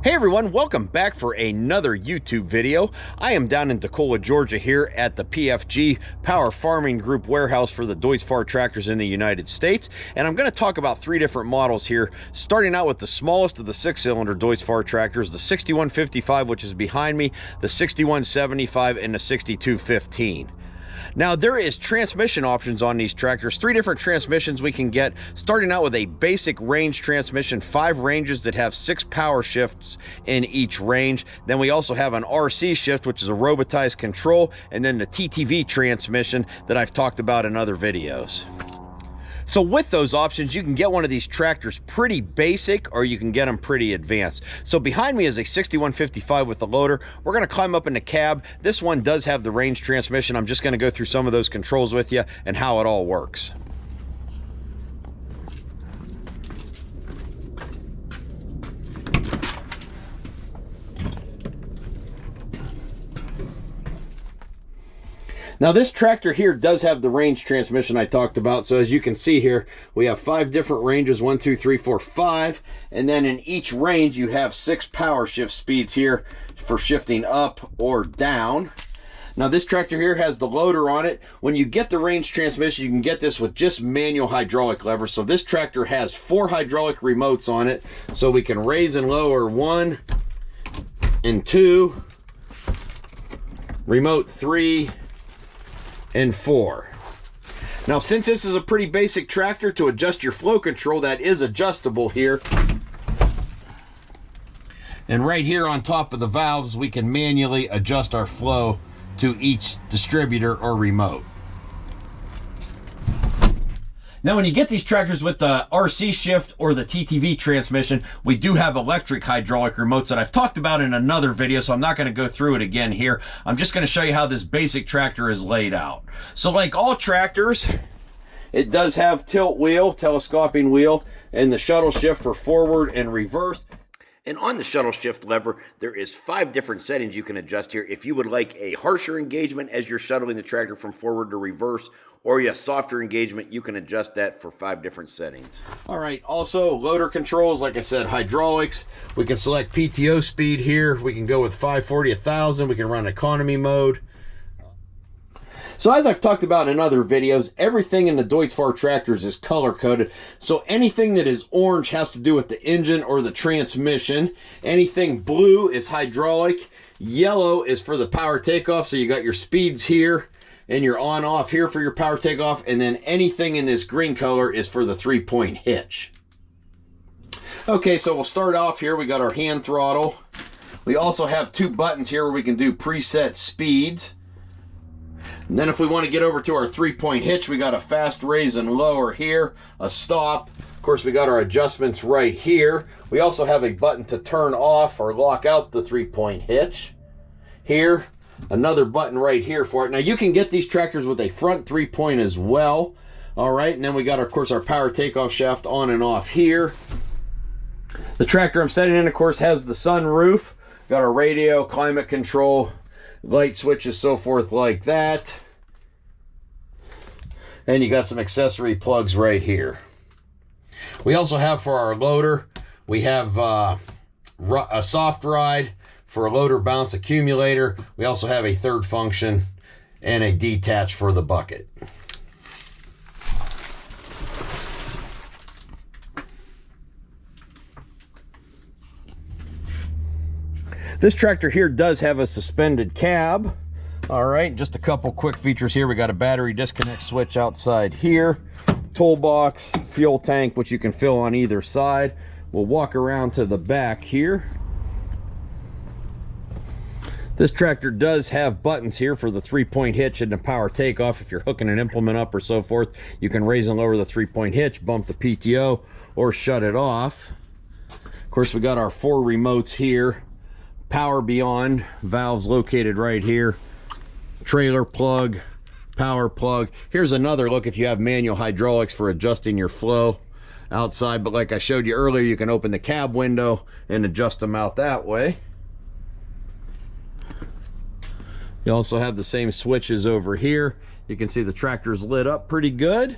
Hey everyone, welcome back for another YouTube video. I am down in Toccola, Georgia here at the PFG Power Farming Group warehouse for the Deutz Fahr tractors in the United States. And I'm going to talk about three different models here, starting out with the smallest of the six-cylinder Deutz Fahr tractors, the 6155, which is behind me, the 6175, and the 6215. Now, there is transmission options on these tractors, three different transmissions we can get, starting out with a basic range transmission, 5 ranges that have 6 power shifts in each range. Then we also have an RC shift, which is a robotized control, and then the TTV transmission that I've talked about in other videos. So with those options, you can get one of these tractors pretty basic, or you can get them pretty advanced. So behind me is a 6155 with the loader. We're going to climb up in the cab. This one does have the range transmission. I'm just going to go through some of those controls with you and how it all works. Now this tractor here does have the range transmission I talked about. So as you can see here, we have 5 different ranges, 1, 2, 3, 4, 5. And then in each range, you have 6 power shift speeds here for shifting up or down. Now this tractor here has the loader on it. When you get the range transmission, you can get this with just manual hydraulic levers. So this tractor has 4 hydraulic remotes on it. So we can raise and lower 1 and 2, remote 3, and 4. Now, since this is a pretty basic tractor, to adjust your flow control, that is adjustable here. And right here on top of the valves, we can manually adjust our flow to each distributor or remote. Now, when you get these tractors with the RC shift or the TTV transmission, we do have electric hydraulic remotes that I've talked about in another video, so I'm not going to go through it again here. I'm just going to show you how this basic tractor is laid out. So like all tractors, it does have tilt wheel, telescoping wheel, and the shuttle shift for forward and reverse. And on the shuttle shift lever, there is 5 different settings you can adjust here. If you would like a harsher engagement as you're shuttling the tractor from forward to reverse, or a softer engagement, you can adjust that for 5 different settings. All right, also loader controls, like I said, hydraulics. We can select PTO speed here. We can go with 540, 1000. We can run economy mode. So as I've talked about in other videos, everything in the Deutz Fahr tractors is color coded. So anything that is orange has to do with the engine or the transmission. Anything blue is hydraulic. Yellow is for the power takeoff. So you got your speeds here and your on off here for your power takeoff. And then anything in this green color is for the 3-point hitch. Okay, so we'll start off here. We got our hand throttle. We also have 2 buttons here where we can do preset speeds. And then if we want to get over to our 3-point hitch, we got a fast raise and lower here, a stop. Of course, we got our adjustments right here. We also have a button to turn off or lock out the 3-point hitch. Here, another button right here for it. Now you can get these tractors with a front 3-point as well. All right, and then we got, of course, our power takeoff shaft on and off here. The tractor I'm setting in, of course, has the sunroof. Got our radio, climate control, light switches, so forth like that. And you got some accessory plugs right here. We also have for our loader, we have a soft ride for a loader bounce accumulator. We also have a third function and a detach for the bucket. This tractor here does have a suspended cab. All right, just a couple quick features here. We got a battery disconnect switch outside here, toolbox, fuel tank, which you can fill on either side. We'll walk around to the back here. This tractor does have buttons here for the 3-point hitch and the power takeoff. If you're hooking an implement up or so forth, you can raise and lower the 3-point hitch, bump the PTO, or shut it off. Of course, we got our 4 remotes here. Power beyond, valves located right here. Trailer plug, power plug. Here's another look if you have manual hydraulics for adjusting your flow outside. But like I showed you earlier, you can open the cab window and adjust them out that way. You also have the same switches over here. You can see the tractor's lit up pretty good.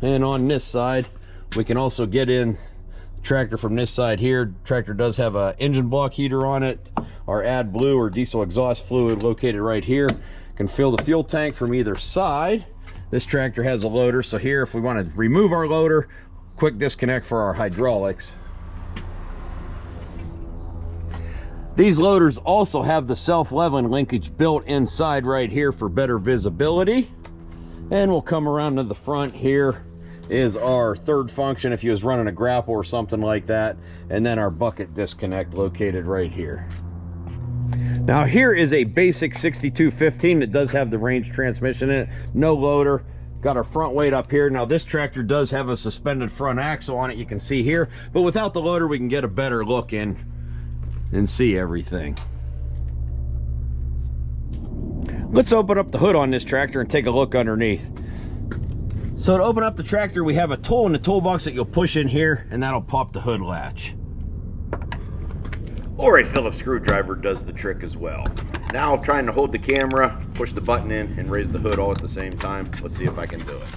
And on this side, we can also get in tractor from this side here. Tractor does have a engine block heater on it. Our AdBlue or diesel exhaust fluid located right here. Can fill the fuel tank from either side. This tractor has a loader, so here if we want to remove our loader, quick disconnect for our hydraulics. These loaders also have the self-leveling linkage built inside right here for better visibility. And we'll come around to the front. Here is our third function if you was running a grapple or something like that, and then our bucket disconnect located right here. Now here is a basic 6215 that does have the range transmission in it, no loader. Got our front weight up here. Now this tractor does have a suspended front axle on it, you can see here, but without the loader we can get a better look in and see everything. Let's open up the hood on this tractor and take a look underneath. So to open up the tractor, we have a tool in the toolbox that you'll push in here, and that'll pop the hood latch. Or a Phillips screwdriver does the trick as well. Now trying to hold the camera, push the button in, and raise the hood all at the same time. Let's see if I can do it.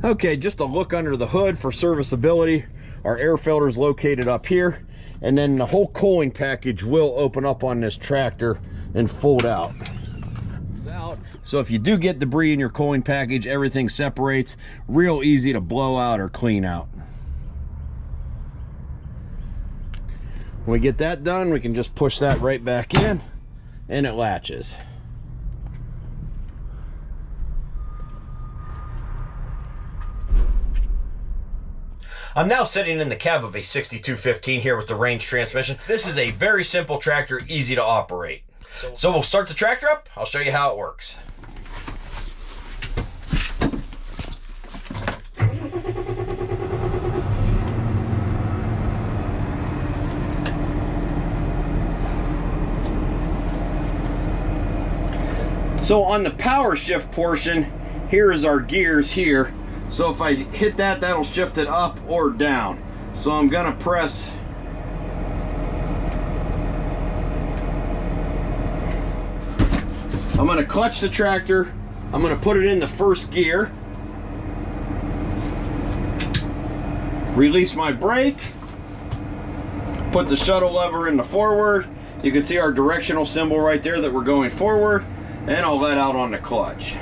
Okay, just a look under the hood for serviceability. Our air filter is located up here, and then the whole cooling package will open up on this tractor and fold out. So if you do get debris in your cooling package, everything separates. Real easy to blow out or clean out. When we get that done, we can just push that right back in and it latches. I'm now sitting in the cab of a 6215 here with the range transmission. This is a very simple tractor, easy to operate. So we'll start the tractor up. I'll show you how it works. So on the power shift portion, here is our gears here. So if I hit that, that'll shift it up or down. So I'm gonna press I'm gonna clutch the tractor. I'm gonna put it in the first gear. Release my brake. Put the shuttle lever in the forward. You can see our directional symbol right there that we're going forward. And I'll let out on the clutch.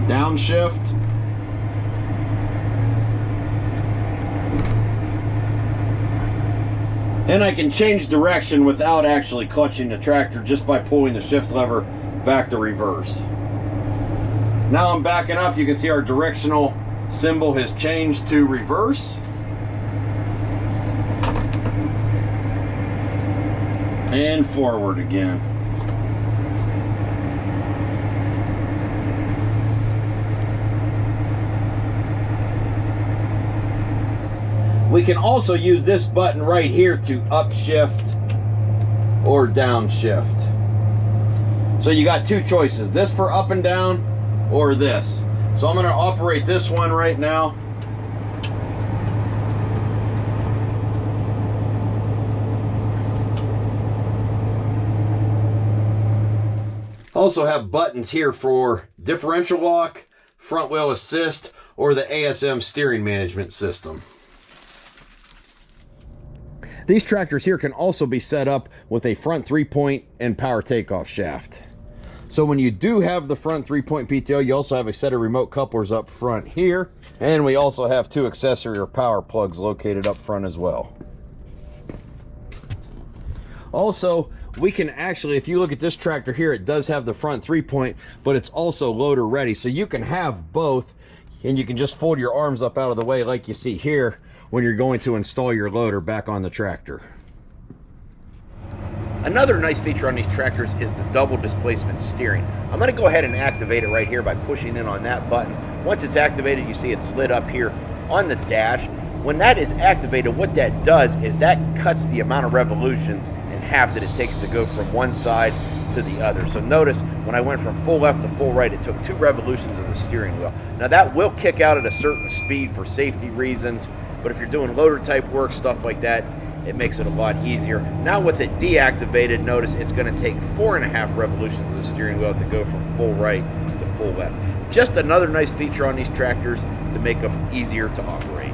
Downshift. And I can change direction without actually clutching the tractor just by pulling the shift lever back to reverse. Now I'm backing up. You can see our directional symbol has changed to reverse. And forward again. We can also use this button right here to upshift or downshift. So you got two choices, this for up and down or this. So I'm going to operate this one right now. Also have buttons here for differential lock, front wheel assist, or the ASM steering management system. These tractors here can also be set up with a front 3-point and power takeoff shaft. So when you do have the front 3-point PTO, you also have a set of remote couplers up front here. And we also have two accessory or power plugs located up front as well. Also, we can actually, if you look at this tractor here, it does have the front 3-point, but it's also loader ready. So you can have both, and you can just fold your arms up out of the way like you see here when you're going to install your loader back on the tractor. Another nice feature on these tractors is the double displacement steering. I'm going to go ahead and activate it right here by pushing in on that button. Once it's activated, you see it's lit up here on the dash. When that is activated, what that does is that cuts the amount of revolutions in half that it takes to go from one side to the other. So notice when I went from full left to full right, it took 2 revolutions of the steering wheel. Now that will kick out at a certain speed for safety reasons, but if you're doing loader type work, stuff like that, it makes it a lot easier. Now with it deactivated, notice it's going to take 4.5 revolutions of the steering wheel to go from full right to full left. Just another nice feature on these tractors to make them easier to operate.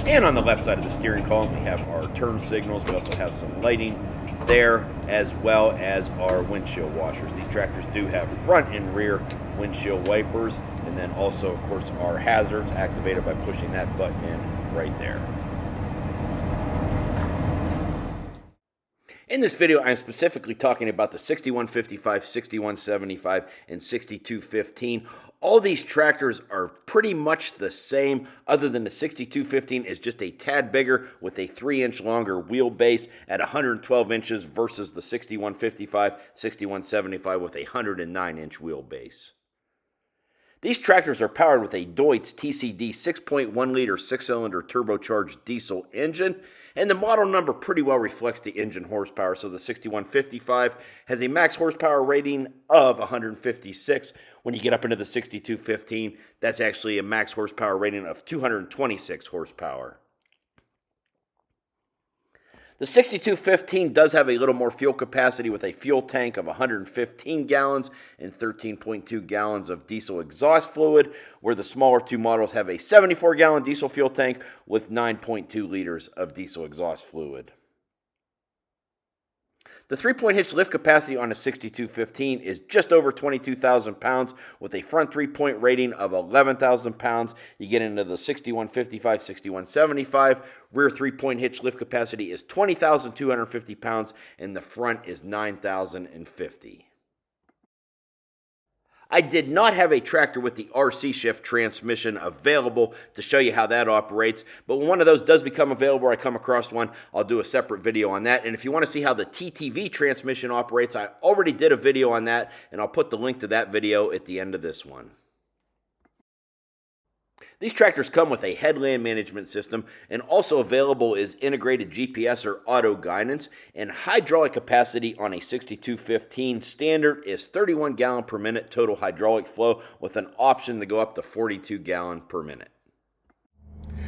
And on the left side of the steering column, we have our turn signals. We also have some lighting there, as well as our windshield washers. These tractors do have front and rear windshield wipers, and then also, of course, our hazards activated by pushing that button in right there. In this video, I'm specifically talking about the 6155, 6175, and 6215. All these tractors are pretty much the same, other than the 6215 is just a tad bigger with a 3-inch longer wheelbase at 112 inches versus the 6155, 6175 with a 109-inch wheelbase. These tractors are powered with a Deutz TCD 6.1-liter 6-cylinder turbocharged diesel engine, and the model number pretty well reflects the engine horsepower. So the 6155 has a max horsepower rating of 156. When you get up into the 6215, that's actually a max horsepower rating of 226 horsepower. The 6215 does have a little more fuel capacity with a fuel tank of 115 gallons and 13.2 gallons of diesel exhaust fluid, where the smaller 2 models have a 74-gallon diesel fuel tank with 9.2 liters of diesel exhaust fluid. The 3-point hitch lift capacity on a 6215 is just over 22,000 pounds with a front 3-point rating of 11,000 pounds. You get into the 6155, 6175. Rear 3-point hitch lift capacity is 20,250 pounds and the front is 9,050. I did not have a tractor with the RC shift transmission available to show you how that operates, but when one of those does become available, or I come across one, I'll do a separate video on that. And if you want to see how the TTV transmission operates, I already did a video on that, and I'll put the link to that video at the end of this one. These tractors come with a headland management system, and also available is integrated GPS or auto guidance, and hydraulic capacity on a 6215 standard is 31 gallon per minute total hydraulic flow with an option to go up to 42 gallon per minute.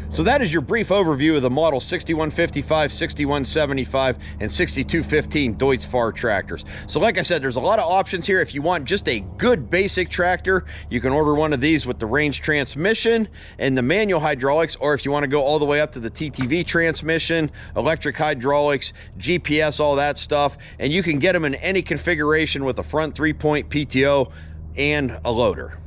So that is your brief overview of the model 6155, 6175, and 6215 Deutz Fahr tractors. So like I said, there's a lot of options here. If you want just a good basic tractor, you can order one of these with the range transmission and the manual hydraulics, or if you want to go all the way up to the TTV transmission, electric hydraulics, GPS, all that stuff, and you can get them in any configuration with a front 3-point PTO and a loader.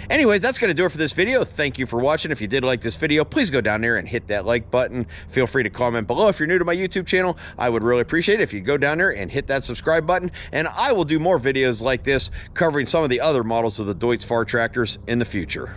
Anyways, that's going to do it for this video. Thank you for watching. If you did like this video, please go down there and hit that like button. Feel free to comment below. If you're new to my YouTube channel, I would really appreciate it if you go down there and hit that subscribe button. And I will do more videos like this covering some of the other models of the Deutz Fahr tractors in the future.